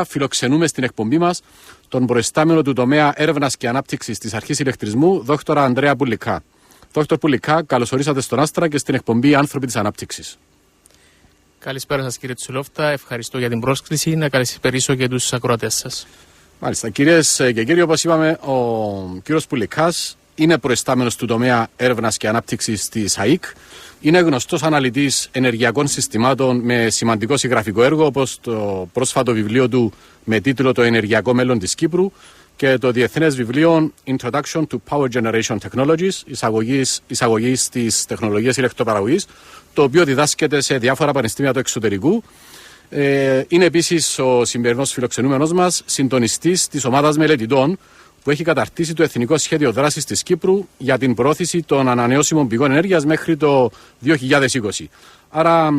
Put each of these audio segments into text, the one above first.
Φιλοξενούμε στην εκπομπή μας τον προϊστάμενο του τομέα έρευνας και ανάπτυξης της Αρχής Ηλεκτρισμού, Δόκτωρα Ανδρέα Πουλικά. Δόκτωρ Πουλικά, καλώς ορίσατε στον Άστρα και στην εκπομπή Άνθρωποι της Ανάπτυξης. Καλησπέρα σας κύριε Τσουλόφτα, ευχαριστώ για την πρόσκληση, να καλησπερίσω και τους ακροατές σας. Μάλιστα, κυρίες και κύριοι, όπως είπαμε, ο κύριος Πουλικάς είναι προϊστάμενος του τομέα έρευνας και ανάπτυξης της ΑΕΚ. Είναι γνωστός αναλυτής ενεργειακών συστημάτων με σημαντικό συγγραφικό έργο, όπως το πρόσφατο βιβλίο του με τίτλο «Το ενεργειακό μέλλον της Κύπρου» και το διεθνές βιβλίο Introduction to Power Generation Technologies, εισαγωγής στις τεχνολογίες ηλεκτροπαραγωγής, το οποίο διδάσκεται σε διάφορα πανεπιστήμια του εξωτερικού. Είναι επίσης ο σημερινός φιλοξενούμενος μας συντονιστής της ομάδας μελετητών που έχει καταρτήσει το Εθνικό Σχέδιο Δράσης της Κύπρου για την προώθηση των ανανεώσιμων πηγών ενέργειας μέχρι το 2020. Άρα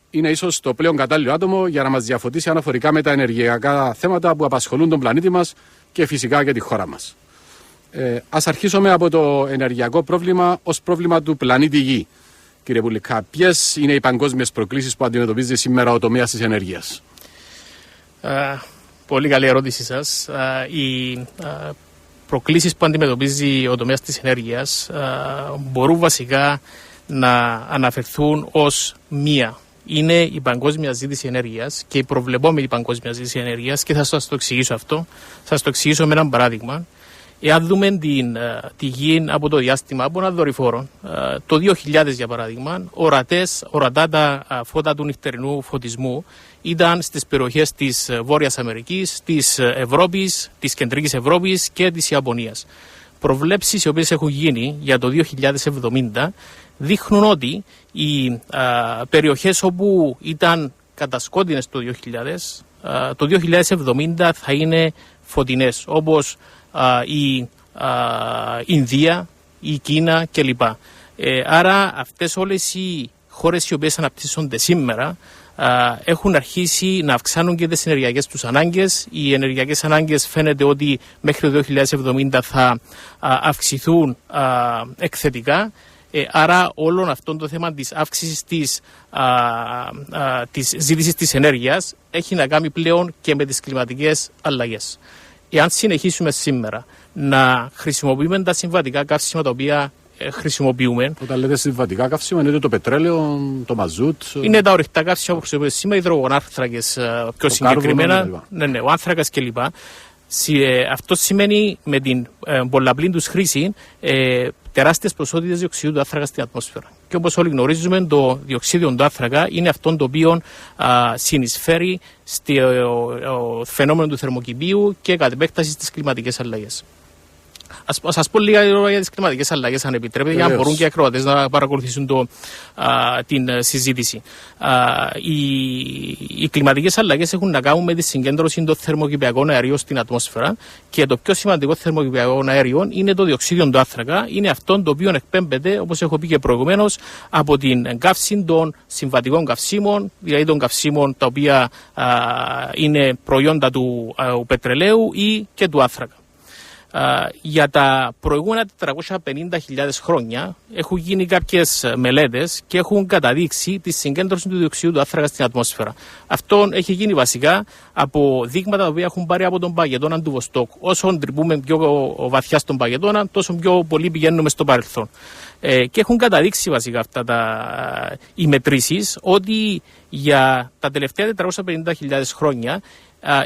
είναι ίσως το πλέον κατάλληλο άτομο για να μας διαφωτίσει αναφορικά με τα ενεργειακά θέματα που απασχολούν τον πλανήτη μας και φυσικά και τη χώρα μας. Ας αρχίσουμε από το ενεργειακό πρόβλημα ως πρόβλημα του πλανήτη Γη. Κύριε Πουλικά, ποιες είναι οι παγκόσμιες προκλήσεις που αντιμετωπίζει σήμερα ο τομέας της ενέργειας? Πολύ καλή ερώτηση σας. Οι προκλήσεις που αντιμετωπίζει ο τομέας της ενέργειας μπορούν βασικά να αναφερθούν ως μία. Είναι η παγκόσμια ζήτηση ενέργειας και η προβλεπόμενη παγκόσμια ζήτηση ενέργειας, και θα σας το εξηγήσω αυτό. Θα σας το εξηγήσω με έναν παράδειγμα. Εάν δούμε τη γη από το διάστημα, από ένα δορυφόρο, το 2000 για παράδειγμα, ορατά τα φώτα του νυχτερινού φωτισμού ήταν στις περιοχές της Βόρειας Αμερικής, της Ευρώπης, της Κεντρικής Ευρώπης και της Ιαπωνίας. Προβλέψεις οι οποίες έχουν γίνει για το 2070 δείχνουν ότι οι περιοχές όπου ήταν κατασκότεινες το 2000, το 2070 θα είναι φωτεινές, όπως η Ινδία, η Κίνα κλπ. Άρα αυτές όλες οι χώρες οι οποίες αναπτύσσονται σήμερα έχουν αρχίσει να αυξάνουν και τις ενεργειακές τους ανάγκες. Οι ενεργειακές ανάγκες φαίνεται ότι μέχρι το 2070 θα αυξηθούν εκθετικά. Άρα όλο αυτό το θέμα της αύξησης της ζήτησης της ενέργειας έχει να κάνει πλέον και με τις κλιματικές αλλαγές. Εάν συνεχίσουμε σήμερα να χρησιμοποιούμε τα συμβατικά καύσιμα τα οποία χρησιμοποιούμε. Όταν λέτε συμβατικά καύσιμα, είναι το πετρέλαιο, το μαζούτ. Είναι τα ορυκτά καύσιμα που χρησιμοποιούμε σήμερα, υδρογονάνθρακες πιο συγκεκριμένα. Ναι, ο άνθρακας κλπ. Αυτό σημαίνει με την πολλαπλή τους χρήση τεράστιες ποσότητες διοξιδίου του άνθρακα στην ατμόσφαιρα. Και όπως όλοι γνωρίζουμε, το διοξίδιο του άνθρακα είναι αυτό το οποίο συνεισφέρει στο φαινόμενο του θερμοκηπίου και κατ' επέκταση στις κλιματικές αλλαγές. Ας σας πω λίγα για τις κλιματικές αλλαγές, αν επιτρέπετε, για να μπορούν και οι ακροατές να παρακολουθήσουν την συζήτηση. Οι κλιματικές αλλαγές έχουν να κάνουν με τη συγκέντρωση των θερμοκηπιακών αερίων στην ατμόσφαιρα, και το πιο σημαντικό θερμοκηπιακό αέριο είναι το διοξίδιο του άνθρακα. Είναι αυτό το οποίο εκπέμπεται, όπως έχω πει και προηγουμένως, από την καύση των συμβατικών καυσίμων, δηλαδή των καυσίμων τα οποία είναι προϊόντα του πετρελαίου ή και του άνθρακα. Για τα προηγούμενα 450.000 χρόνια έχουν γίνει κάποιες μελέτες και έχουν καταδείξει τη συγκέντρωση του διοξιδίου του άνθρακα στην ατμόσφαιρα. Αυτό έχει γίνει βασικά από δείγματα τα οποία έχουν πάρει από τον παγετώνα του Βοστόκ. Όσο τρυπούμε πιο βαθιά στον παγετώνα, τόσο πιο πολύ πηγαίνουμε στο παρελθόν. Και έχουν καταδείξει βασικά αυτά οι μετρήσεις ότι για τα τελευταία 450.000 χρόνια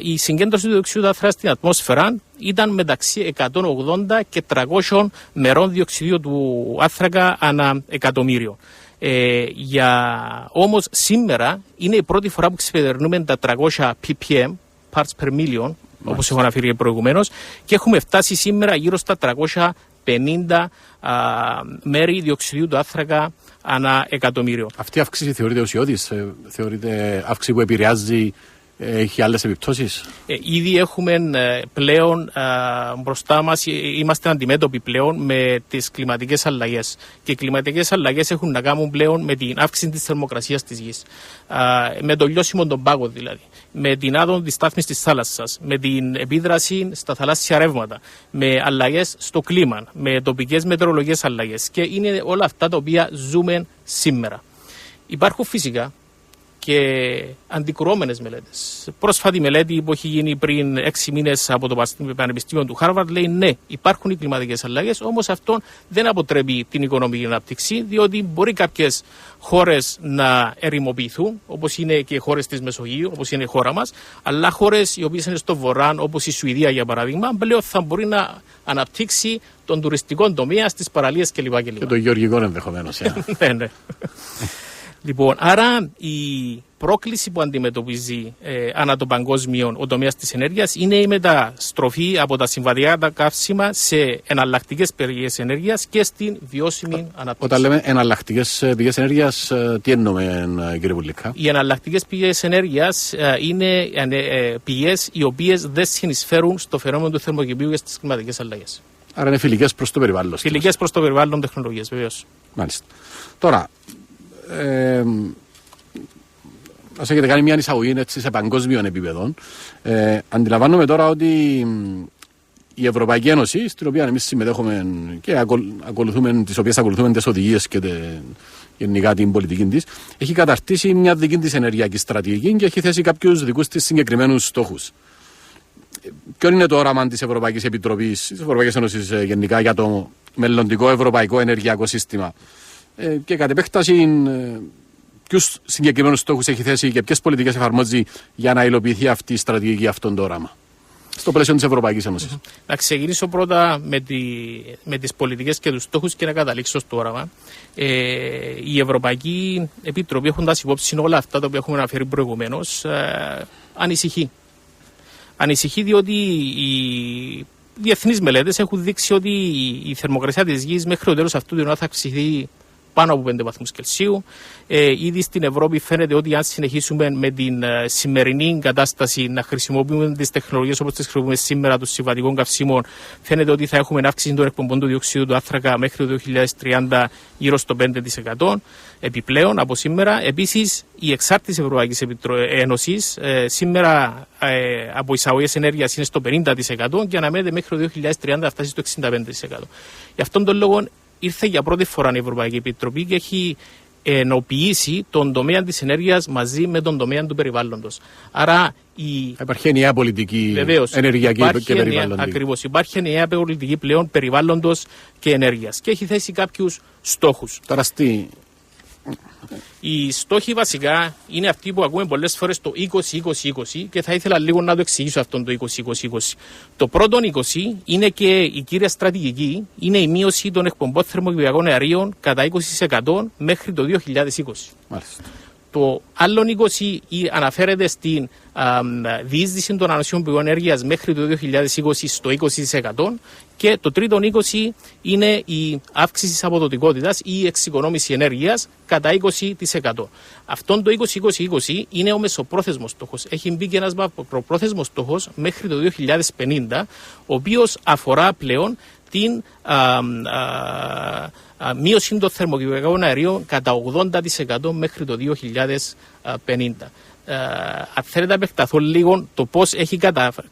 η συγκέντρωση του διοξιδίου του άνθρακα στην ατμόσφαιρα ήταν μεταξύ 180 και 300 μερών διοξιδίου του άνθρακα ανά εκατομμύριο. Όμως σήμερα είναι η πρώτη φορά που ξεπερνούμε τα 300 ppm, parts per million, όπως έχω αναφέρει προηγουμένως, και έχουμε φτάσει σήμερα γύρω στα 350 μέρη διοξιδίου του άνθρακα ανά εκατομμύριο. Αυτή η αύξηση θεωρείται ουσιώδης, θεωρείται αύξηση που επηρεάζει, έχει άλλες επιπτώσεις? Ήδη έχουμε πλέον μπροστά μας, είμαστε αντιμέτωποι πλέον με τις κλιματικές αλλαγές. Και οι κλιματικές αλλαγές έχουν να κάνουν πλέον με την αύξηση της θερμοκρασίας της γης, με το λιώσιμο των πάγων δηλαδή, με την άδον της στάθμης της θάλασσας, με την επίδραση στα θαλάσσια ρεύματα, με αλλαγές στο κλίμα, με τοπικές μετεωρολογικές αλλαγές. Και είναι όλα αυτά τα οποία ζούμε σήμερα. Υπάρχουν φυσικά και αντικρουόμενες μελέτες. Πρόσφατη μελέτη που έχει γίνει πριν 6 μήνες από το Πανεπιστήμιο του Χάρβαρντ λέει ναι, υπάρχουν οι κλιματικές αλλαγές, όμως αυτό δεν αποτρέπει την οικονομική ανάπτυξη, διότι μπορεί κάποιες χώρες να ερημοποιηθούν, όπως είναι και οι χώρες της Μεσογείου, όπως είναι η χώρα μας, αλλά χώρες οι οποίες είναι στο βορρά, όπως η Σουηδία για παράδειγμα, πλέον θα μπορεί να αναπτύξει τον τουριστικό τομέα στις παραλίες κλπ. Και το γεωργικό ενδεχομένως. Ναι. Λοιπόν, άρα η πρόκληση που αντιμετωπίζει ανά το παγκόσμιο ο τομέας της ενέργειας είναι η μεταστροφή από τα συμβατικά τα καύσιμα σε εναλλακτικές πηγές ενέργειας και στην βιώσιμη ανάπτυξη. Όταν λέμε εναλλακτικές πηγές ενέργειας, τι εννοούμε, κύριε Πουλίκα? Οι εναλλακτικές πηγές ενέργειας είναι πηγές οι οποίες δεν συνεισφέρουν στο φαινόμενο του θερμοκηπίου και στις κλιματικές αλλαγές. Άρα είναι φιλικές προς το περιβάλλον. Φιλικές προς το περιβάλλον τεχνολογίες, βεβαίως. Μάλιστα. Τώρα, ας έχετε κάνει μια εισαγωγή έτσι, σε παγκόσμιο επίπεδο. Αντιλαμβάνομαι τώρα ότι η Ευρωπαϊκή Ένωση, στην οποία εμείς συμμετέχουμε και ακολουθούμε, τις οποίες ακολουθούμε τις οδηγίες και γενικά την πολιτική της, έχει καταρτήσει μια δική της ενεργειακή στρατηγική και έχει θέσει κάποιους δικούς της συγκεκριμένους στόχους. Ποιο είναι το όραμα της Ευρωπαϊκής Επιτροπής, της Ευρωπαϊκής Ένωσης γενικά, για το μελλοντικό ευρωπαϊκό ενεργειακό σύστημα? Και κατ' επέκταση, ποιους συγκεκριμένους στόχους έχει θέσει και ποιες πολιτικές εφαρμόζει για να υλοποιηθεί αυτή η στρατηγική, αυτόν το όραμα, στο πλαίσιο της Ευρωπαϊκής Ένωσης? Να ξεκινήσω πρώτα με τις πολιτικές και τους στόχους και να καταλήξω στο όραμα. Η Ευρωπαϊκή Επιτροπή, έχοντας υπόψη όλα αυτά τα οποία έχουμε αναφέρει προηγουμένως, ανησυχεί. Ανησυχεί διότι οι διεθνείς μελέτες έχουν δείξει ότι η θερμοκρασία της γης μέχρι το τέλος αυτού του αιώνα θα αυξηθεί πάνω από 5 βαθμούς Κελσίου. Ήδη στην Ευρώπη φαίνεται ότι αν συνεχίσουμε με την σημερινή κατάσταση να χρησιμοποιούμε τις τεχνολογίες όπως τις χρησιμοποιούμε σήμερα των συμβατικών καυσίμων, φαίνεται ότι θα έχουμε αύξηση των εκπομπών του διοξείδου του άνθρακα μέχρι το 2030 γύρω στο 5% επιπλέον από σήμερα. Επίσης, η εξάρτηση Ευρωπαϊκής Ένωσης σήμερα από εισαγωγές ενέργειας είναι στο 50% και αναμένεται μέχρι το 2030 να φτάσει στο 65%. Γι' αυτόν τον λόγο ήρθε για πρώτη φορά η Ευρωπαϊκή Επιτροπή και έχει ενοποιήσει τον τομέα της ενέργειας μαζί με τον τομέα του περιβάλλοντος. Άρα υπάρχει ενιαία πολιτική, ενεργειακή και περιβαλλοντική. Ακριβώς. Υπάρχει ενιαία πολιτική πλέον περιβάλλοντος και ενέργειας και έχει θέσει κάποιους στόχους. Τώρα Οι στόχοι βασικά είναι αυτοί που ακούμε πολλές φορές το 20-20-20 και θα ήθελα λίγο να το εξηγήσω αυτόν το 20-20-20. Το πρώτο 20 είναι και η κύρια στρατηγική, είναι η μείωση των εκπομπών θερμοκηπιακών αερίων κατά 20% μέχρι το 2020. Μάλιστα. Το άλλο 20 αναφέρεται στην διείσδυση των ανανεώσιμων πηγών ενέργειας μέχρι το 2020 στο 20% και το τρίτο 20 είναι η αύξηση της αποδοτικότητας ή η εξοικονόμηση ενέργειας κατά 20%. Αυτόν το 20-20-20 είναι ο μεσοπρόθεσμος στόχος. Έχει μπει και ένας μακροπρόθεσμος στόχος μέχρι το 2050, ο οποίος αφορά πλέον την μείωση των θερμοκηπιακών αερίων κατά 80% μέχρι το 2050. Αν θέλετε να επεκταθώ λίγο το πώς έχει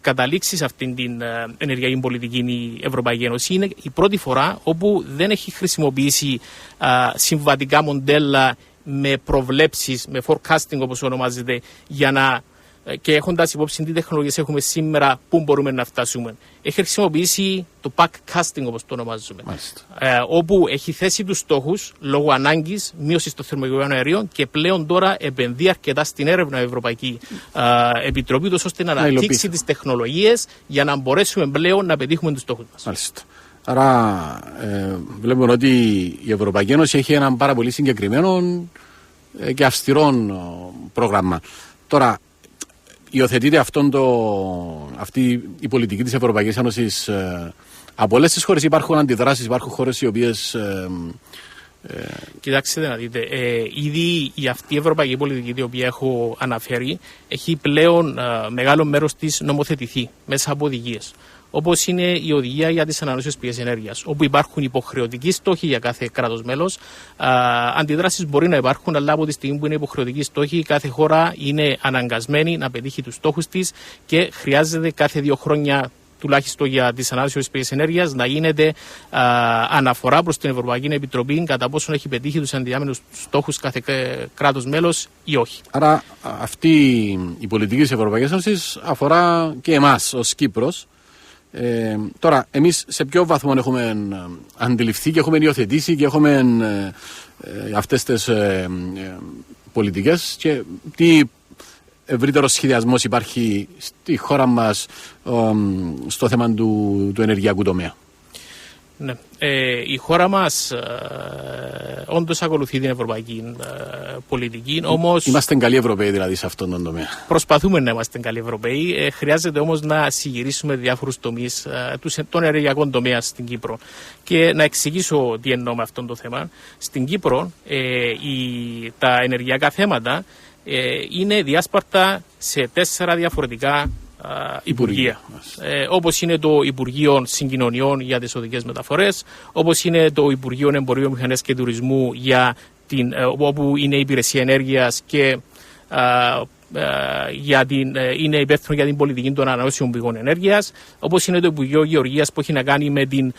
καταλήξει σε αυτήν την ενεργειακή πολιτική η Ευρωπαϊκή Ένωση, είναι η πρώτη φορά όπου δεν έχει χρησιμοποιήσει συμβατικά μοντέλα με προβλέψεις, με forecasting όπως ονομάζεται, για να και έχοντας υπόψη τι τεχνολογίες έχουμε σήμερα, πού μπορούμε να φτάσουμε. Έχει χρησιμοποιήσει το backcasting όπως το ονομάζουμε. Όπου έχει θέσει τους στόχους λόγω ανάγκης μείωσης των θερμοκηπιακών αερίων και πλέον τώρα επενδύει αρκετά στην έρευνα η Ευρωπαϊκή Επιτροπή, ώστε να αναπτύξει τις τεχνολογίες για να μπορέσουμε πλέον να πετύχουμε τους στόχους μας. Μάλιστα. Άρα βλέπουμε ότι η Ευρωπαϊκή Ένωση έχει ένα πάρα πολύ συγκεκριμένο και αυστηρό πρόγραμμα. Τώρα, υιοθετείται αυτή η πολιτική της Ευρωπαϊκής Ένωσης από όλες τις χώρες? Υπάρχουν αντιδράσεις, υπάρχουν χώρες οι οποίες... Κοιτάξτε να δείτε, ήδη αυτή η ευρωπαϊκή πολιτική την οποία έχω αναφέρει έχει πλέον μεγάλο μέρος της νομοθετηθεί μέσα από οδηγίες. Όπως είναι η οδηγία για τις ανανεώσιμες πηγές ενέργειας, όπου υπάρχουν υποχρεωτικοί στόχοι για κάθε κράτος μέλος. Αντιδράσεις μπορεί να υπάρχουν, αλλά από τη στιγμή που είναι υποχρεωτικοί στόχοι, κάθε χώρα είναι αναγκασμένη να πετύχει τους στόχους της και χρειάζεται κάθε 2 χρόνια τουλάχιστον για τις ανανεώσιμες πηγές ενέργειας, να γίνεται αναφορά προς την Ευρωπαϊκή Επιτροπή κατά πόσον έχει πετύχει τους ενδιάμενους στόχους κάθε κράτος μέλος ή όχι. Άρα αυτή η πολιτική της Ευρωπαϊκής Ένωσης αφορά και εμάς ως Κύπρος. Τώρα, εμείς σε ποιο βαθμό έχουμε αντιληφθεί και έχουμε υιοθετήσει και έχουμε αυτές τις πολιτικές και τι ευρύτερο σχεδιασμός υπάρχει στη χώρα μας στο θέμα του ενεργειακού τομέα? Ναι. Η χώρα μας όντως ακολουθεί την ευρωπαϊκή πολιτική, όμως... Είμαστε καλοί Ευρωπαίοι δηλαδή σε αυτόν τον τομέα. Προσπαθούμε να είμαστε καλοί Ευρωπαίοι. Χρειάζεται όμως να συγγυρίσουμε διάφορους τομείς των ενεργειακών τομέα στην Κύπρο. Και να εξηγήσω τι εννοώ με αυτό το θέμα. Στην Κύπρο τα ενεργειακά θέματα είναι διάσπαρτα σε 4 διαφορετικά υπουργεία. Όπως είναι το Υπουργείο Συγκοινωνιών για τις οδικές μεταφορές, όπως είναι το Υπουργείο Εμπορίου, Μηχανές και Τουρισμού όπου είναι η υπηρεσία ενέργειας και είναι υπεύθυνο για την πολιτική των ανανεώσιμων πηγών ενέργειας, όπως είναι το Υπουργείο Γεωργίας που έχει να κάνει με την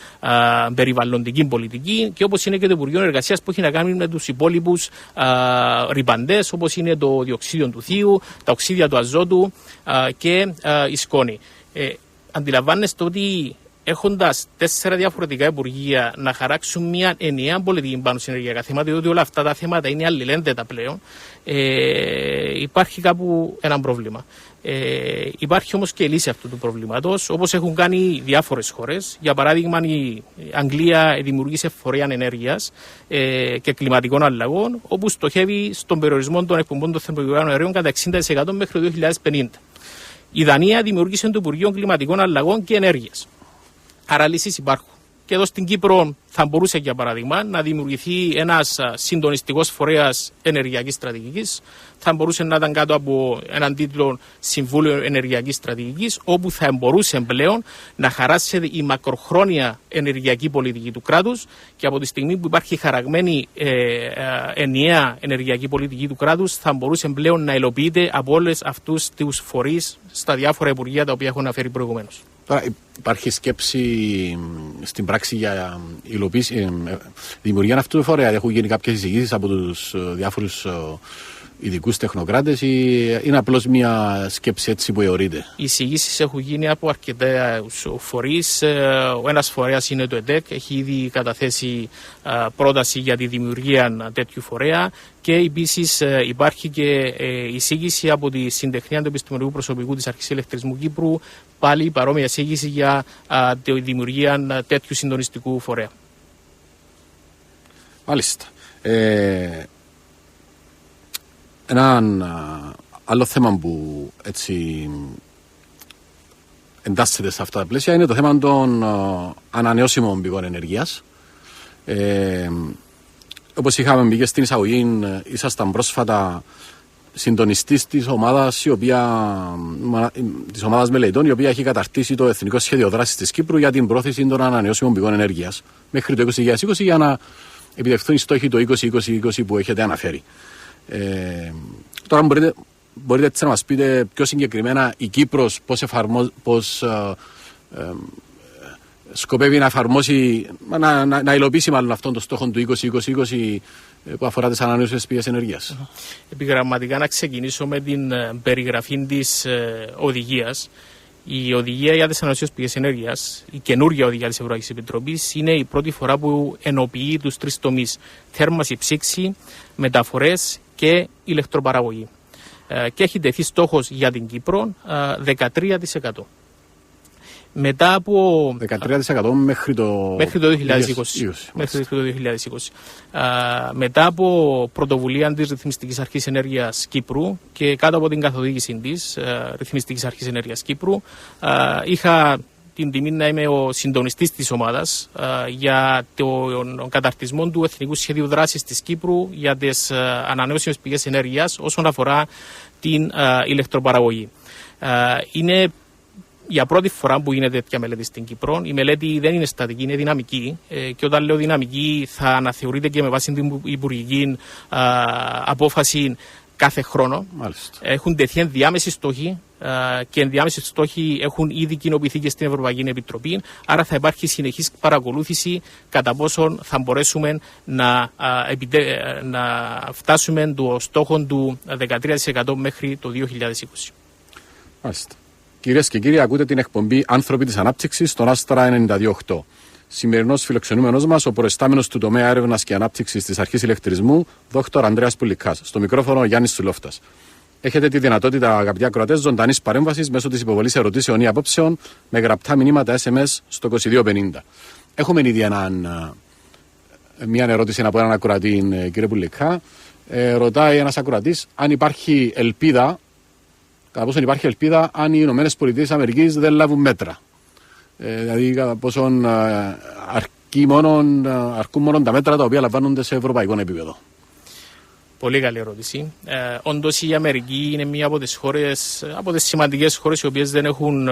περιβαλλοντική πολιτική και όπως είναι και το Υπουργείο Εργασίας που έχει να κάνει με τους υπόλοιπους ρυπαντές, όπως είναι το διοξείδιο του θείου, τα οξύδια του αζότου και η σκόνη. Αντιλαμβάνεστε ότι έχοντας 4 διαφορετικά υπουργεία να χαράξουν μια ενιαία πολιτική πάνω σε ενεργειακά θέματα, διότι όλα αυτά τα θέματα είναι αλληλένδετα πλέον, υπάρχει κάπου ένα πρόβλημα. Υπάρχει όμως και λύση αυτού του προβλήματος, όπως έχουν κάνει διάφορες χώρες. Για παράδειγμα, η Αγγλία δημιουργήσε φορέα ενέργειας και κλιματικών αλλαγών, όπου στοχεύει στον περιορισμό των εκπομπών των θερμοκηπίων αερίων κατά 60% μέχρι το 2050. Η Δανία δημιούργησε το Υπουργείο Κλιματικών Αλλαγών και Ενέργειας. Άρα λύσεις υπάρχουν. Και εδώ στην Κύπρο θα μπορούσε, για παράδειγμα, να δημιουργηθεί ένας συντονιστικός φορέας ενεργειακής στρατηγικής. Θα μπορούσε να ήταν κάτω από έναν τίτλο Συμβούλιο Ενεργειακής Στρατηγικής, όπου θα μπορούσε πλέον να χαράσει η μακροχρόνια ενεργειακή πολιτική του κράτους και από τη στιγμή που υπάρχει χαραγμένη ενιαία ενεργειακή πολιτική του κράτους, θα μπορούσε πλέον να υλοποιείται από όλες αυτούς τους φορείς στα διάφορα υπουργεία τα οποία έχω αναφέρει προηγουμένως. Τώρα υπάρχει σκέψη στην πράξη για δημιουργία αυτού του φορέα? Έχουν γίνει κάποιες εισηγήσεις από τους διάφορους ειδικούς τεχνοκράτες ή είναι απλώς μια σκέψη έτσι που αιωρείται? Οι εισηγήσεις έχουν γίνει από αρκετούς φορείς. Ο ένας φορέας είναι το ΕΤΕΚ, έχει ήδη καταθέσει πρόταση για τη δημιουργία τέτοιου φορέα και επίσης υπάρχει και εισήγηση από τη Συντεχνία του Επιστημονικού Προσωπικού της Αρχής Ηλεκτρισμού Κύπρου, πάλι παρόμοια εισήγηση για τη δημιουργία τέτοιου συντονιστικού φορέα. Μάλιστα. Ένα άλλο θέμα που έτσι εντάσσεται σε αυτά τα πλαίσια είναι το θέμα των ανανεώσιμων πηγών ενέργειας. Όπως είχαμε μπει και στην εισαγωγή, ήσασταν πρόσφατα συντονιστής της ομάδας μελετών, η οποία έχει καταρτήσει το Εθνικό Σχέδιο Δράσης της Κύπρου για την πρόθεση των ανανεώσιμων πηγών ενέργειας μέχρι το 2020 για να επιτευχθούν οι στόχοι το 2020 που έχετε αναφέρει. Τώρα μπορείτε έτσι να μας πείτε πιο συγκεκριμένα η Κύπρος πώς σκοπεύει να εφαρμόσει, να υλοποιήσει μάλλον αυτόν τον στόχο του 2020 που αφορά τις ανανεώσιμες πηγές ενέργειας. Επιγραμματικά να ξεκινήσω με την περιγραφή της οδηγίας. Η οδηγία για τις ανανεώσιμες πηγές ενέργειας, η καινούργια οδηγία της Ευρωπαϊκής Επιτροπής, είναι η πρώτη φορά που ενοποιεί τους 3 τομείς: θέρμανση, ψήξη, μεταφορές και ηλεκτροπαραγωγή. Και έχει τεθεί στόχος για την Κύπρο 13%. Μετά από 13% μέχρι το 2020. Μετά από πρωτοβουλία της Ρυθμιστικής Αρχής Ενέργειας Κύπρου και κάτω από την καθοδήγηση της Ρυθμιστικής Αρχής Ενέργειας Κύπρου, είχα την τιμή να είμαι ο συντονιστής της ομάδας για τον καταρτισμό του Εθνικού Σχεδίου Δράσης της Κύπρου για τις ανανεώσιμες πηγές ενέργειας όσον αφορά την ηλεκτροπαραγωγή. Είναι για πρώτη φορά που γίνεται τέτοια μελέτη στην Κύπρο. Η μελέτη δεν είναι στατική, είναι δυναμική. Και όταν λέω δυναμική, θα αναθεωρείται και με βάση την υπουργική απόφαση κάθε χρόνο. Μάλιστα. Έχουν τεθεί ενδιάμεση στόχοι και ενδιάμεσοι στόχοι έχουν ήδη κοινοποιηθεί και στην Ευρωπαϊκή Επιτροπή. Άρα θα υπάρχει συνεχής παρακολούθηση κατά πόσον θα μπορέσουμε να φτάσουμε το στόχο του 13% μέχρι το 2020. Μάλιστα. Κυρίες και κύριοι, ακούτε την εκπομπή «Άνθρωποι της Ανάπτυξης» στον Άστρα 92.8. Σημερινός φιλοξενούμενος μας, ο προϊστάμενος του τομέα έρευνας και ανάπτυξης της Αρχής Ηλεκτρισμού, Δ. Ανδρέας Πουλικάς. Στο μικρόφωνο Γιάννης Σουλόφτας. Έχετε τη δυνατότητα, αγαπητοί ακροατές, ζωντανής παρέμβασης μέσω της υποβολής ερωτήσεων ή απόψεων με γραπτά μηνύματα SMS στο 2250. Έχουμε ήδη μια ερώτηση από έναν ακροατή, κύριε Πουλικά. Ρωτάει ένας ακροατής αν υπάρχει ελπίδα, κατά πόσον υπάρχει ελπίδα αν οι ΗΠΑ δεν λάβουν μέτρα. Δηλαδή, κατά πόσον αρκούν μόνο τα μέτρα τα οποία λαμβάνονται σε ευρωπαϊκό επίπεδο. Πολύ καλή ερώτηση. Όντως η Αμερική είναι μία από τις χώρες, από τις σημαντικές χώρες οι οποίες δεν έχουν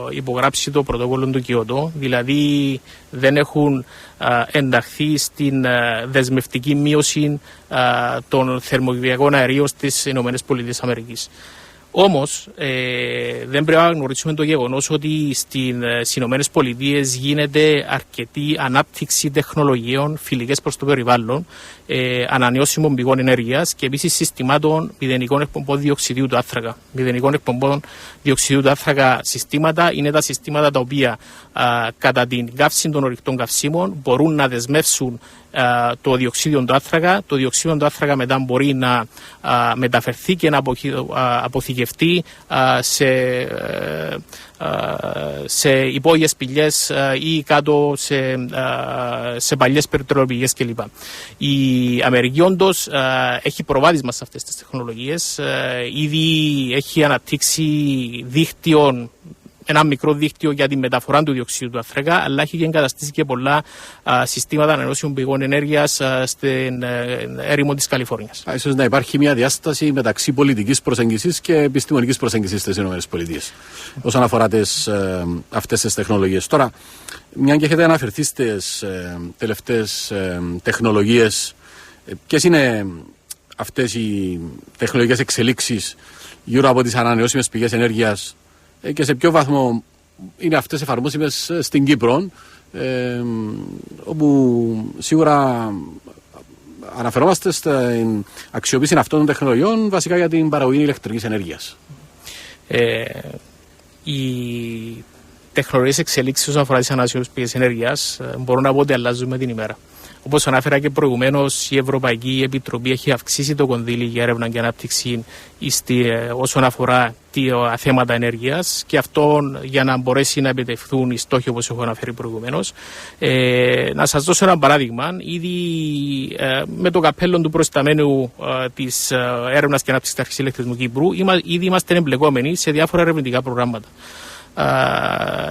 υπογράψει το πρωτόκολλο του Κιώτο, δηλαδή δεν έχουν ενταχθεί στην δεσμευτική μείωση των θερμοκηπιακών αερίων στις ΗΠΑ. Όμως δεν πρέπει να γνωρίσουμε το γεγονός ότι στις Ηνωμένες Πολιτείες γίνεται αρκετή ανάπτυξη τεχνολογιών φιλικές προς το περιβάλλον, ανανεώσιμων πηγών ενέργειας και επίσης συστημάτων μηδενικών εκπομπών διοξιδίου του άνθρακα. Μηδενικών εκπομπών διοξιδίου του άνθρακα συστήματα είναι τα συστήματα τα οποία κατά την καύση των ορυκτών καυσίμων μπορούν να δεσμεύσουν το διοξίδιο του άνθρακα. Το διοξίδιο του άνθρακα μετά μπορεί να μεταφερθεί και να αποθηκευτεί σε υπόγειες πηγές ή κάτω σε παλιές πετρελαιοπηγές κλπ. Η Αμερική όντως έχει προβάδισμα σε αυτές τις τεχνολογίες. Ήδη έχει αναπτύξει δίκτυο, ένα μικρό δίκτυο για τη μεταφορά του διοξείδου του άνθρακα, αλλά έχει και εγκαταστήσει και πολλά συστήματα ανανεώσιμων πηγών ενέργειας στην έρημο της Καλιφόρνιας. Ίσως να υπάρχει μια διάσταση μεταξύ πολιτικής προσέγγισης και επιστημονικής προσέγγισης στις ΗΠΑ όσον αφορά αυτές τις τεχνολογίες. Τώρα, μια και έχετε αναφερθεί στις τελευταίες τεχνολογίες, ποιες είναι αυτές οι τεχνολογικές εξελίξεις γύρω από τις ανανεώσιμες πηγές ενέργειας και σε ποιο βαθμό είναι αυτές εφαρμόσιμες στην Κύπρο, όπου σίγουρα αναφερόμαστε στην αξιοποίηση αυτών των τεχνολογιών βασικά για την παραγωγή ηλεκτρικής ενέργειας. Οι τεχνολογίες εξελίξεις όσον αφορά τις ανανεώσιμες πηγές ενέργειας μπορούν να πω ότι αλλάζουν με την ημέρα. Όπως ανάφερα και προηγουμένως, η Ευρωπαϊκή Επιτροπή έχει αυξήσει το κονδύλι για έρευνα και ανάπτυξη όσον αφορά τα θέματα ενέργειας και αυτό για να μπορέσει να επιτευχθούν οι στόχοι όπως έχω αναφέρει προηγουμένως. Να σας δώσω ένα παράδειγμα. Ήδη με το καπέλο του προϊσταμένου της έρευνας και ανάπτυξης της Αρχής Ηλεκτρισμού Κύπρου ήδη είμαστε εμπλεκόμενοι σε διάφορα ερευνητικά προγράμματα.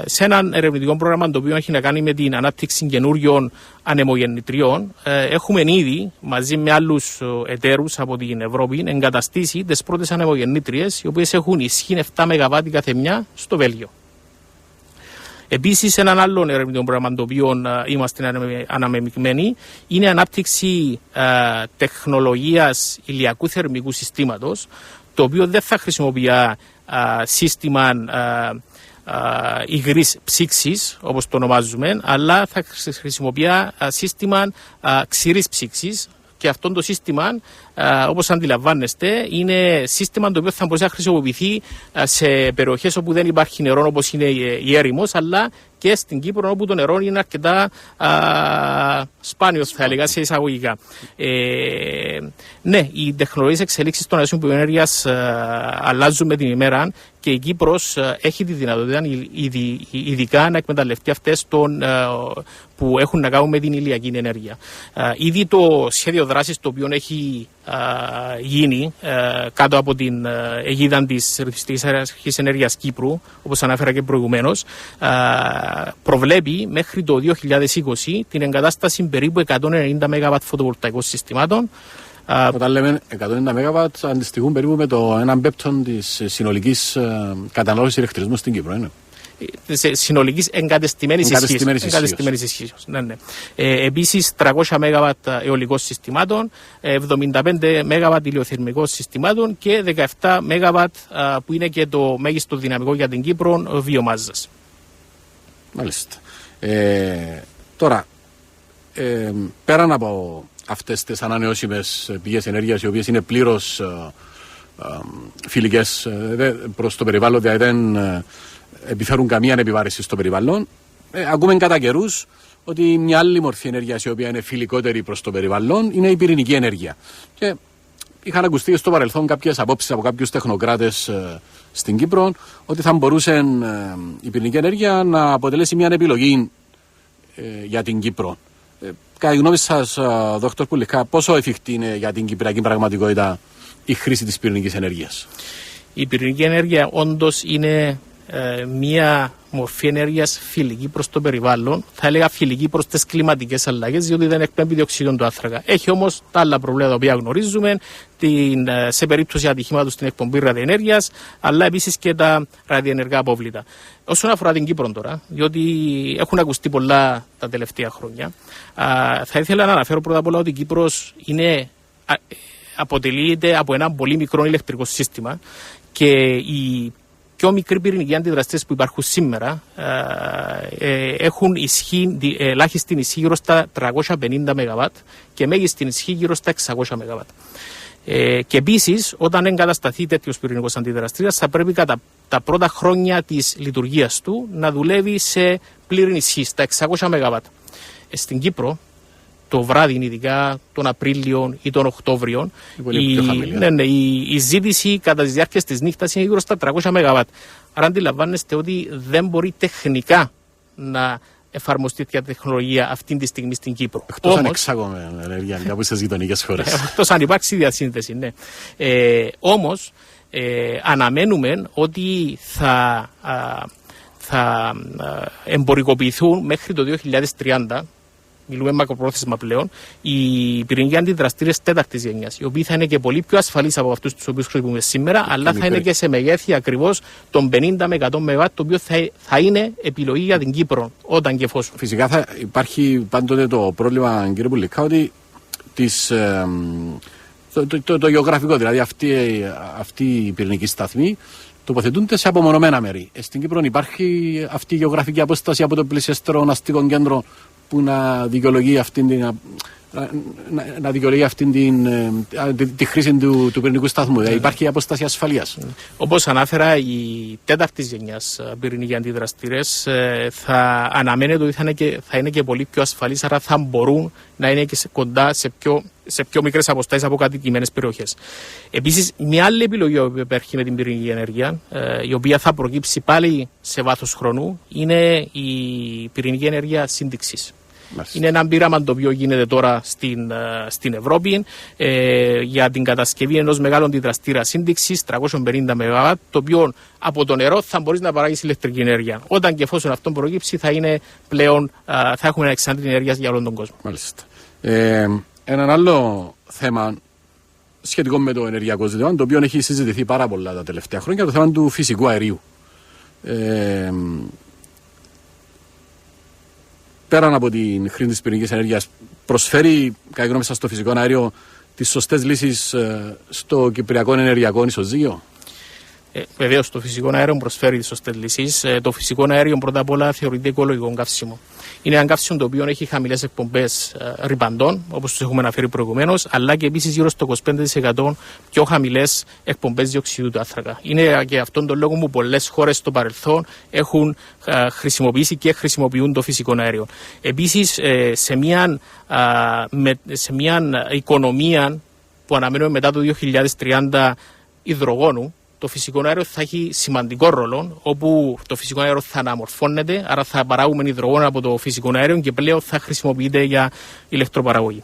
Σε έναν ερευνητικό πρόγραμμα το οποίο έχει να κάνει με την ανάπτυξη καινούριων ανεμογεννητριών, έχουμε ήδη μαζί με άλλους εταίρους από την Ευρώπη εγκαταστήσει τις πρώτες ανεμογεννήτριες, οι οποίες έχουν ισχύ 7 ΜΒ κάθε μια στο Βέλγιο. Επίσης, έναν άλλο ερευνητικό πρόγραμμα το οποίο είμαστε αναμεμειγμένοι είναι η ανάπτυξη τεχνολογίας ηλιακού θερμικού συστήματος, το οποίο δεν θα χρησιμοποιεί σύστημα υγρής ψήξης, όπως το ονομάζουμε, αλλά θα χρησιμοποιεί σύστημα ξηρής ψήξης. Και αυτό το σύστημα, όπως αντιλαμβάνεστε, είναι σύστημα το οποίο θα μπορέσει να χρησιμοποιηθεί σε περιοχές όπου δεν υπάρχει νερό, όπως είναι η έρημος, αλλά και στην Κύπρο, όπου το νερό είναι αρκετά σπάνιο, θα έλεγα, σε εισαγωγικά. Ναι, οι τεχνολογίες εξελίξεις των ανανεώσιμων πηγών ενέργειας αλλάζουν με την ημέρα και η Κύπρος έχει τη δυνατότητα ειδικά να εκμεταλλευτεί αυτές που έχουν να κάνουν με την ηλιακή ενέργεια. Ήδη το σχέδιο δράσης το οποίο έχει γίνει κάτω από την αιγίδα της Ρυθμιστικής Αρχής Ενέργειας Κύπρου, όπως ανάφερα και προηγουμένως, προβλέπει μέχρι το 2020 την εγκατάσταση περίπου 190 ΜΒ φωτοβολταϊκών συστημάτων. Όταν λέμε 190 ΜΒ αντιστοιχούν περίπου με το 1/5 της συνολικής κατανάλωσης ηλεκτρισμού στην Κύπρο, είναι. συνολικής εγκατεστημένης ισχύσεως. Ναι. Επίσης 300 ΜΒ αιωλικών συστημάτων, 75 ΜΒ ηλιοθερμικών συστημάτων και 17 ΜΒ που είναι και το μέγιστο δυναμικό για την Κύπρο βιομάζας. Μάλιστα. Τώρα, πέραν από αυτές τις ανανεώσιμες πηγές ενέργειας, οι οποίες είναι πλήρως φιλικές προς το περιβάλλον, δηλαδή δεν επιφέρουν καμία επιβάρηση στο περιβάλλον, ακούμε κατά καιρούς ότι μια άλλη μορφή ενέργειας η οποία είναι φιλικότερη προς το περιβάλλον είναι η πυρηνική ενέργεια. Και είχαν ακουστεί στο παρελθόν κάποιες απόψεις από κάποιους τεχνοκράτες στην Κύπρο ότι θα μπορούσε η πυρηνική ενέργεια να αποτελέσει μια επιλογή για την Κύπρο. Κατά τη γνώμη σας, Δ. Πουλιχά, πόσο εφικτή είναι για την κυπριακή πραγματικότητα η χρήση της πυρηνικής ενέργειας? Η πυρηνική ενέργεια όντως είναι μια μορφή ενέργειας φιλική προς το περιβάλλον, θα έλεγα φιλική προς τις κλιματικές αλλαγές, διότι δεν εκπέμπει διοξείδιο του άνθρακα. Έχει όμως τα άλλα προβλήματα τα οποία γνωρίζουμε, σε περίπτωση ατυχήματος την εκπομπή ραδιενέργειας, αλλά επίσης και τα ραδιενεργά απόβλητα. Όσον αφορά την Κύπρο τώρα, διότι έχουν ακουστεί πολλά τα τελευταία χρόνια, θα ήθελα να αναφέρω πρώτα απ' όλα ότι η Κύπρος αποτελείται από ένα πολύ μικρό ηλεκτρικό σύστημα και οι πιο μικροί πυρηνικοί αντιδραστές που υπάρχουν σήμερα έχουν ελάχιστη ισχύ γύρω στα 350 ΜΒ και μέγιστη ισχύ γύρω στα 600 ΜΒ. Και επίσης, όταν εγκατασταθεί τέτοιος πυρηνικός αντιδραστήρας, θα πρέπει κατά τα πρώτα χρόνια της λειτουργίας του να δουλεύει σε πλήρη ισχύ, στα 600 ΜΒ. Στην Κύπρο, το βράδυ, ειδικά τον Απρίλιο ή τον Οκτώβριο, η ζήτηση κατά τις διάρκειες της νύχτας είναι γύρω στα 300 ΜΒ. Άρα αντιλαμβάνεστε ότι δεν μπορεί τεχνικά να εφαρμοστεί τέτοια τεχνολογία αυτή τη στιγμή στην Κύπρο. Εκτός αν εξάγουμε ενέργεια κάπου στις γειτονικές χώρες. Εκτός αν υπάρξει διασύνδεση, ναι. Όμως, αναμένουμε ότι θα εμπορικοποιηθούν μέχρι το 2030, μιλούμε μακροπρόθεσμα πλέον, οι πυρηνικοί αντιδραστήρες τέταρτης γενιάς, οι οποίοι θα είναι και πολύ πιο ασφαλείς από αυτούς τους οποίους χρησιμοποιούμε σήμερα, αλλά θα είναι και σε μεγέθη ακριβώς των 50 με 100 ΜΒ, το οποίο θα είναι επιλογή για την Κύπρο, όταν και εφόσον. Φυσικά θα υπάρχει πάντοτε το πρόβλημα, κύριε Πουλιχά, ότι το γεωγραφικό, δηλαδή αυτοί οι πυρηνικοί σταθμοί τοποθετούνται σε απομονωμένα μέρη. Στην Κύπρο υπάρχει αυτή η γεωγραφική απόσταση από το πλησιέστερο αστικό κέντρο που να δικαιολογεί τη χρήση του πυρηνικού σταθμού. Υπάρχει απόσταση ασφαλείας. Όπως ανάφερα, οι τέταρτης γενιάς πυρηνικοί αντιδραστήρες θα αναμένεται ότι θα είναι και πολύ πιο ασφαλείς, άρα θα μπορούν να είναι και κοντά σε πιο μικρές αποστάσεις από κατοικημένες περιοχές. Επίσης, μια άλλη επιλογή που υπάρχει με την πυρηνική ενέργεια, η οποία θα προκύψει πάλι σε βάθος χρόνου, είναι η πυρηνική ενέργεια σύνδεξης. Είναι ένα πείραμα το οποίο γίνεται τώρα στην Ευρώπη για την κατασκευή ενός μεγάλου αντιδραστήρα σύνδεξης 350 ΜΒ, το οποίο από το νερό θα μπορείς να παράγεις ηλεκτρική ενέργεια. Όταν και εφόσον αυτό προκύψει, θα έχουμε εξάντληση ενέργειας για όλον τον κόσμο. Μάλιστα. Έναν άλλο θέμα σχετικό με το ενεργειακό ζήτημα, το οποίο έχει συζητηθεί πάρα πολλά τα τελευταία χρόνια, το θέμα του φυσικού αερίου. Πέραν από την χρήση της πυρηνικής ενέργειας, προσφέρει, κατά γνώμη σας, το φυσικό αέριο τις σωστές λύσεις στο κυπριακό ενεργειακό ισοζύγιο? Βεβαίως, το φυσικό αέριο προσφέρει τις σωστές λύσεις. Το φυσικό αέριο πρώτα απ' όλα θεωρείται οικολογικό καύσιμο. Είναι ένα καύσιμο το οποίο έχει χαμηλές εκπομπές ρυπαντών, όπως τους έχουμε αναφέρει προηγουμένως, αλλά και επίσης γύρω στο 25% πιο χαμηλές εκπομπές διοξειδίου του άνθρακα. Είναι και αυτόν τον λόγο που πολλές χώρες στο παρελθόν έχουν χρησιμοποιήσει και χρησιμοποιούν το φυσικό αέριο. Επίσης, σε μια οικονομία που αναμένουμε μετά το 2030 υδρογόνου, το φυσικό αέριο θα έχει σημαντικό ρόλο, όπου το φυσικό αέριο θα αναμορφώνεται, άρα θα παράγουμε υδρογόνο από το φυσικό αέριο και πλέον θα χρησιμοποιείται για ηλεκτροπαραγωγή.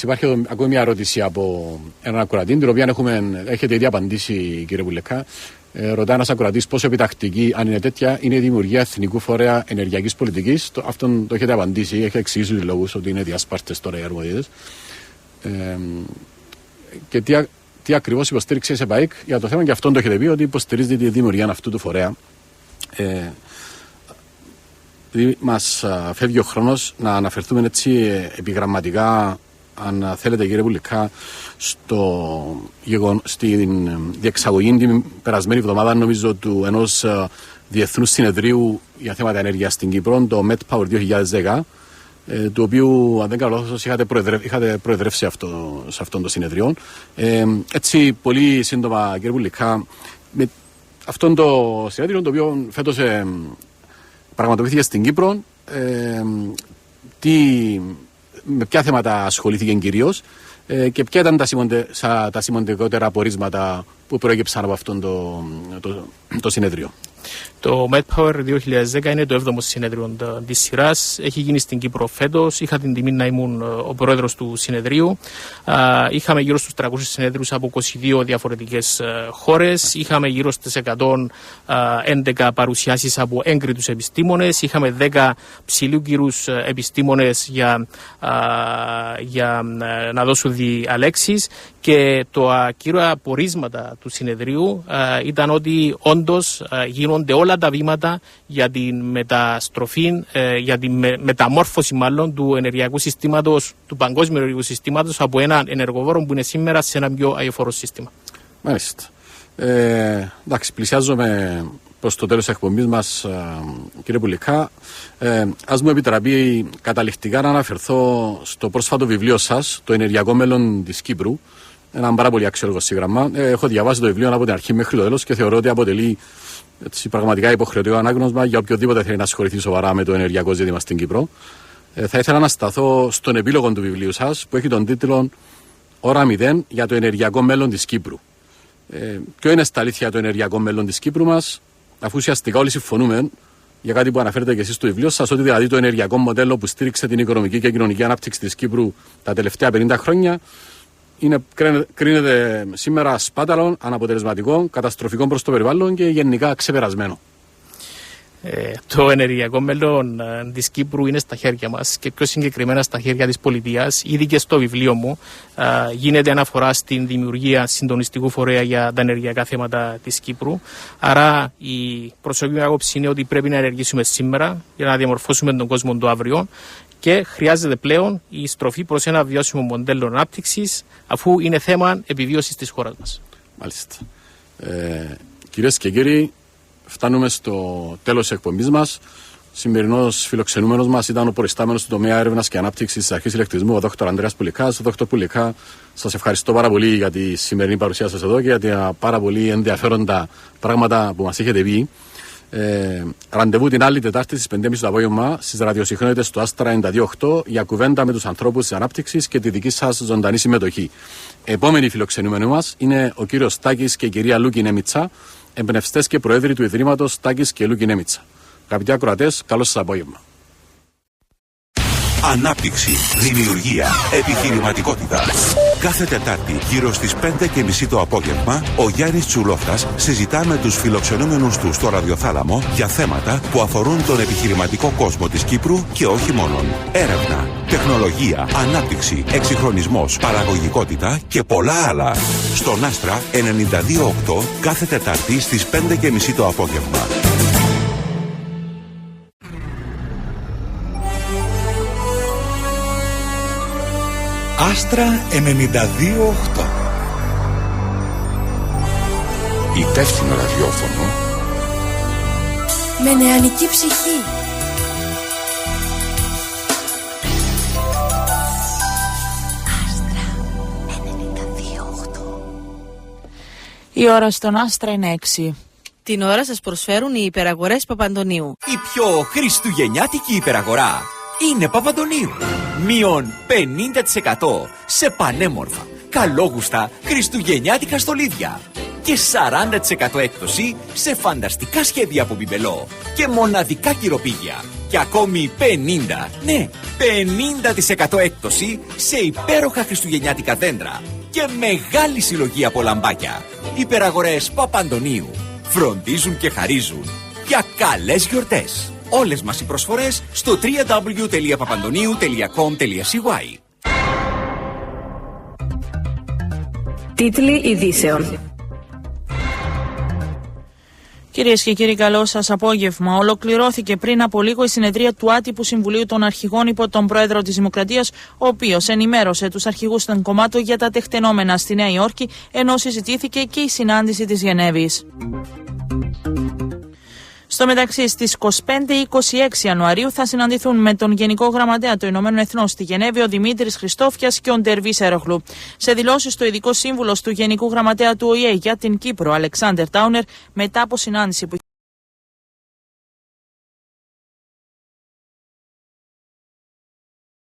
Υπάρχει ακόμη μια ερώτηση από έναν ακροατή, την οποία έχετε ήδη απαντήσει, κύριε Πουλιχά. Ρωτάει ένας ακροατής πόσο επιτακτική, αν είναι τέτοια, είναι η δημιουργία εθνικού φορέα ενεργειακής πολιτικής. Αυτόν το έχετε απαντήσει, έχετε εξηγήσει τους λόγους ότι είναι διασπάρτες τώρα οι αρμοδιότητες. Και τι ακριβώς υποστήριξε η ΣΕΠΑΕΚ για το θέμα, και αυτό το έχετε πει, ότι υποστηρίζει τη δημιουργία αυτού του φορέα. Μας φεύγει ο χρόνος να αναφερθούμε έτσι επιγραμματικά, αν θέλετε κύριε Πουλικά, στην διεξαγωγή την περασμένη εβδομάδα, νομίζω, του ενός διεθνούς συνεδρίου για θέματα ενέργειας στην Κύπρο, το MedPower 2010, του οποίου, αν δεν κάνω λάθος, είχατε προεδρεύσει σε αυτό το συνεδριό. Έτσι, πολύ σύντομα κύριε Πουλικά, με αυτό το συνέδριο, το οποίο φέτος πραγματοποιήθηκε στην Κύπρο, με ποια θέματα ασχολήθηκε κυρίως και ποια ήταν τα σημαντικότερα απορίσματα που προέκυψαν από αυτό το συνέδριο. Το MedPower 2010 είναι το 7ο συνέδριο της σειράς. Έχει γίνει στην Κύπρο φέτος. Είχα την τιμή να ήμουν ο πρόεδρος του συνεδρίου. Είχαμε γύρω στους 300 συνέδριους από 22 διαφορετικές χώρες. Είχαμε γύρω στις 111 παρουσιάσεις από έγκριτους επιστήμονες. Είχαμε 10 ψηλούκυρους επιστήμονες για να δώσουν διαλέξεις. Και τα κύρια απορίσματα του συνεδρίου ήταν ότι όντως γίνονται όλα τα βήματα για την μεταστροφή, για την μεταμόρφωση μάλλον του ενεργειακού συστήματος, του παγκόσμιου ενεργειακού συστήματος, από έναν ενεργοβόρο που είναι σήμερα σε ένα πιο αειοφόρο σύστημα. Μάλιστα. Εντάξει, πλησιάζομαι προς το τέλος της εκπομπής μας, κύριε Πουλικά. Ας μου επιτραπεί καταληκτικά να αναφερθώ στο πρόσφατο βιβλίο σας, «Το ενεργειακό μέλλον της Κύπρου». Ένα πάρα πολύ αξιόλογο σύγγραμμα. Έχω διαβάσει το βιβλίο από την αρχή μέχρι το τέλος και θεωρώ ότι αποτελεί πραγματικά υποχρεωτικό ανάγνωσμα για οποιοδήποτε θέλει να ασχοληθεί σοβαρά με το ενεργειακό ζήτημα στην Κύπρο. Θα ήθελα να σταθώ στον επίλογο του βιβλίου σας, που έχει τον τίτλο «Ώρα 0 για το ενεργειακό μέλλον της Κύπρου». Ποιο είναι στα αλήθεια το ενεργειακό μέλλον της Κύπρου μας, αφού ουσιαστικά όλοι συμφωνούμε για κάτι που αναφέρετε και εσείς στο βιβλίο σας, ότι δηλαδή το ενεργειακό μοντέλο που στήριξε την οικονομική και κοινωνική ανάπτυξη της Κύπρου τα τελευταία 50 χρόνια κρίνεται σήμερα σπάταλο, αναποτελεσματικό, καταστροφικό προς το περιβάλλον και γενικά ξεπερασμένο. Το ενεργειακό μέλλον της Κύπρου είναι στα χέρια μας και πιο συγκεκριμένα στα χέρια της πολιτείας. Ήδη και στο βιβλίο μου γίνεται αναφορά στην δημιουργία συντονιστικού φορέα για τα ενεργειακά θέματα της Κύπρου. Άρα η προσωπική άποψη είναι ότι πρέπει να ενεργήσουμε σήμερα για να διαμορφώσουμε τον κόσμο του αύριο. Και χρειάζεται πλέον η στροφή προς ένα βιώσιμο μοντέλο ανάπτυξης, αφού είναι θέμα επιβίωσης της χώρας μας. Μάλιστα. Κυρίες και κύριοι, φτάνουμε στο τέλος της εκπομπής μας. Σημερινός φιλοξενούμενος μας ήταν ο προϊστάμενος του τομέα έρευνας και ανάπτυξης της Αρχής Ηλεκτρισμού, ο Δ. Ανδρέας Πουλικάς. Δ. Πουλικά, σας ευχαριστώ πάρα πολύ για τη σημερινή παρουσία σας εδώ και για τα πάρα πολύ ενδιαφέροντα πράγματα που μας έχετε πει. Ραντεβού την άλλη Τετάρτη στις 5.30 το απόγευμα στις ραδιοσυχνότητες του Άστρα 92.8 για κουβέντα με τους ανθρώπους της ανάπτυξης και τη δική σας ζωντανή συμμετοχή. Επόμενοι φιλοξενούμενοι μας είναι ο κύριος Τάκης και η κυρία Λούκη Νέμιτσα, εμπνευστές και προέδροι του Ιδρύματος Τάκης και Λούκη Νέμιτσα. Αγαπητοί ακροατές, καλό σας απόγευμα. Ανάπτυξη, δημιουργία, επιχειρηματικότητα. Κάθε Τετάρτη γύρω στις 5.30 το απόγευμα, ο Γιάννης Τσουλόφτας συζητά με τους φιλοξενούμενους του στο ραδιοθάλαμο για θέματα που αφορούν τον επιχειρηματικό κόσμο της Κύπρου και όχι μόνον. Έρευνα, τεχνολογία, ανάπτυξη, εξυγχρονισμός, παραγωγικότητα και πολλά άλλα. Στον Άστρα 92.8 κάθε Τετάρτη στις 5.30 το απόγευμα. Άστρα 92.8. Υπεύθυνο ραδιόφωνο με νεανική ψυχή. Άστρα 92.8. Η ώρα στον Άστρα είναι 6. Την ώρα σας προσφέρουν οι υπεραγορές Παπαντονίου. Η πιο χριστουγεννιάτικη υπεραγορά είναι Παπαντονίου. Μείον 50% σε πανέμορφα, καλόγουστα χριστουγεννιάτικα στολίδια. Και 40% έκπτωση σε φανταστικά σχέδια από μπιμπελό και μοναδικά κυροπήγια. Και ακόμη 50% έκπτωση σε υπέροχα χριστουγεννιάτικα δέντρα. Και μεγάλη συλλογή από λαμπάκια. Υπεραγορές Παπαντονίου. Φροντίζουν και χαρίζουν για καλές γιορτές. Όλες μας οι προσφορές στο www.papandoniou.com.cy. Τίτλοι ειδήσεων. Κυρίες και κύριοι, καλό σας απόγευμα. Ολοκληρώθηκε πριν από λίγο η συνεδρία του Άτυπου Συμβουλίου των Αρχηγών υπό τον Πρόεδρο της Δημοκρατίας, ο οποίος ενημέρωσε τους αρχηγούς των κομμάτων για τα τεκτενόμενα στη Νέα Υόρκη, ενώ συζητήθηκε και η συνάντηση της Γενέβης. Στο μεταξύ, στις 25-26 Ιανουαρίου θα συναντηθούν με τον Γενικό Γραμματέα των Ηνωμένων Εθνών στη Γενέβη ο Δημήτρης Χριστόφιας και ο Ντερβίς Εροχλού. Σε δηλώσεις, το ειδικό σύμβουλος του Γενικού Γραμματέα του ΟΗΕ για την Κύπρο, Αλεξάντερ Τάουνερ, μετά από συνάντηση που